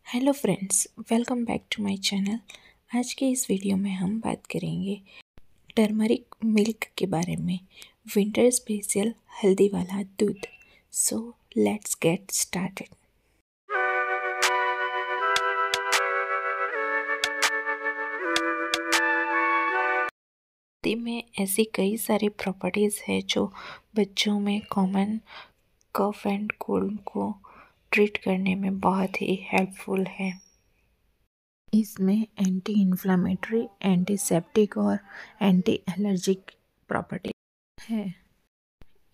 Hello friends, welcome back to my channel. आज के इस वीडियो में हम बात करेंगे टर्मरिक मिल्क के बारे में, विंटर स्पेशल हल्दी वाला दूध। So let's get started. हल्दी में ऐसी कई सारी प्रॉपर्टीज़ है जो बच्चों में कॉमन कफ एंड कोल्ड को ट्रीट करने में बहुत ही हेल्पफुल है। इसमें एंटी इन्फ्लामेटरी, एंटीसेप्टिक और एंटी एलर्जिक प्रॉपर्टी है।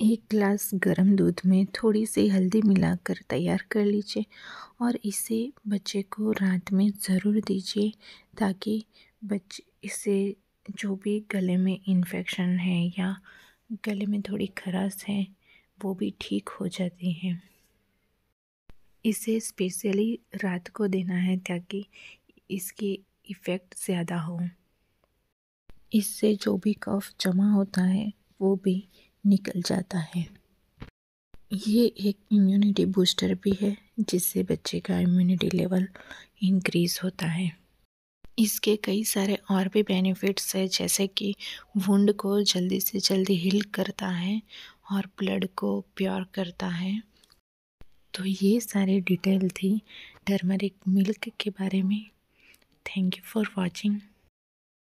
एक ग्लास गर्म दूध में थोड़ी सी हल्दी मिलाकर तैयार कर लीजिए और इसे बच्चे को रात में ज़रूर दीजिए ताकि बच्चे इसे जो भी गले में इन्फेक्शन है या गले में थोड़ी खराश है वो भी ठीक हो जाती है। इसे स्पेशली रात को देना है ताकि इसकी इफ़ेक्ट ज़्यादा हो। इससे जो भी कफ जमा होता है वो भी निकल जाता है। ये एक इम्यूनिटी बूस्टर भी है जिससे बच्चे का इम्यूनिटी लेवल इंक्रीज़ होता है। इसके कई सारे और भी बेनिफिट्स है, जैसे कि वुंड को जल्दी से जल्दी हील करता है और ब्लड को प्योर करता है। तो ये सारी डिटेल थी टर्मरिक मिल्क के बारे में। Thank you for watching.